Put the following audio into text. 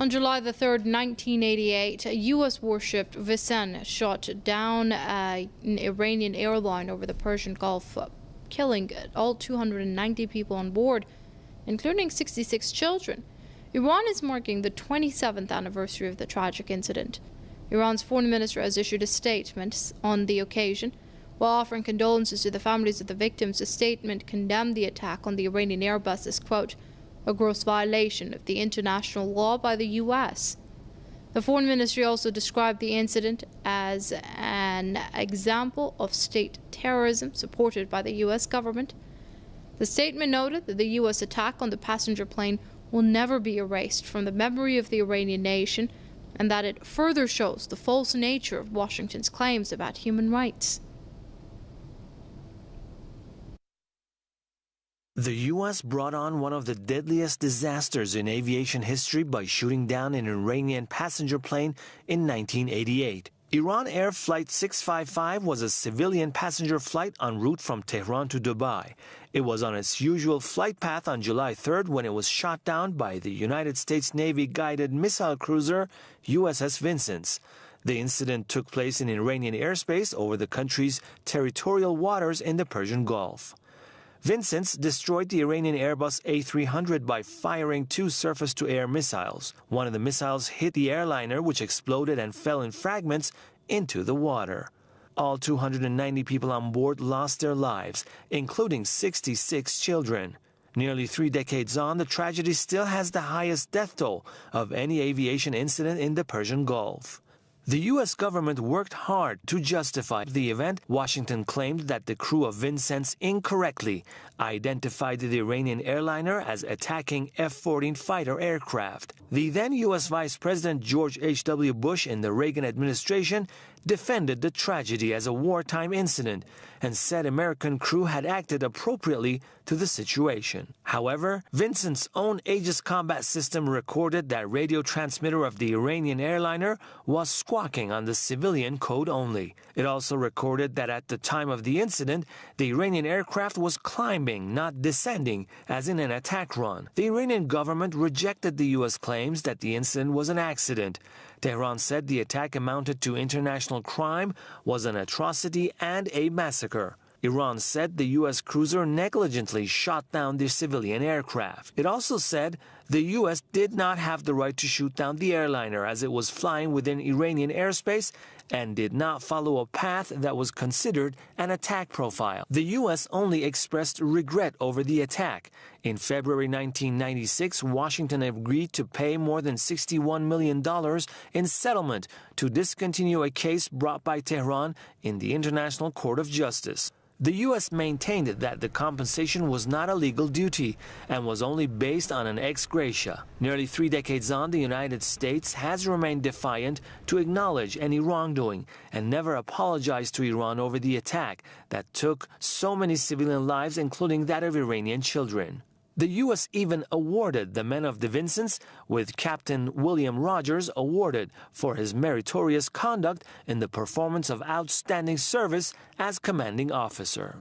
On July the 3rd, 1988, a U.S. warship Vissen shot down an Iranian airline over the Persian Gulf, killing all 290 people on board, including 66 children. Iran is marking the 27th anniversary of the tragic incident. Iran's foreign minister has issued a statement on the occasion. While offering condolences to the families of the victims, the statement condemned the attack on the Iranian Airbus as, quote, a gross violation of the international law by the U.S. The Foreign Ministry also described the incident as an example of state terrorism supported by the U.S. government. The statement noted that the U.S. attack on the passenger plane will never be erased from the memory of the Iranian nation, and that it further shows the false nature of Washington's claims about human rights. The U.S. brought on one of the deadliest disasters in aviation history by shooting down an Iranian passenger plane in 1988. Iran Air Flight 655 was a civilian passenger flight en route from Tehran to Dubai. It was on its usual flight path on July 3rd when it was shot down by the United States Navy guided missile cruiser USS Vincennes. The incident took place in Iranian airspace over the country's territorial waters in the Persian Gulf. Vincennes destroyed the Iranian Airbus A300 by firing 2 surface-to-air missiles. One of the missiles hit the airliner, which exploded and fell in fragments into the water. All 290 people on board lost their lives, including 66 children. Nearly 3 decades on, the tragedy still has the highest death toll of any aviation incident in the Persian Gulf. The U.S. government worked hard to justify the event. Washington claimed that the crew of Vincennes incorrectly identified the Iranian airliner as attacking F-14 fighter aircraft. The then U.S. Vice President George H.W. Bush in the Reagan administration defended the tragedy as a wartime incident and said American crew had acted appropriately to the situation. However, Vincennes' own Aegis combat system recorded that radio transmitter of the Iranian airliner was squawking on the civilian code only. It also recorded that at the time of the incident, the Iranian aircraft was climbing, not descending, as in an attack run. The Iranian government rejected the U.S. claims that the incident was an accident. Tehran said the attack amounted to international crime, was an atrocity, and a massacre. Iran said the U.S. cruiser negligently shot down the civilian aircraft. It also said the U.S. did not have the right to shoot down the airliner as it was flying within Iranian airspace and did not follow a path that was considered an attack profile. The U.S. only expressed regret over the attack. In February 1996, Washington agreed to pay more than $61 million in settlement to discontinue a case brought by Tehran in the International Court of Justice. The U.S. maintained that the compensation was not a legal duty and was only based on an ex gratia. Nearly 3 decades on, the United States has remained defiant to acknowledge any wrongdoing and never apologized to Iran over the attack that took so many civilian lives, including that of Iranian children. The U.S. even awarded the men of the Vincennes, with Captain William Rogers awarded for his meritorious conduct in the performance of outstanding service as commanding officer.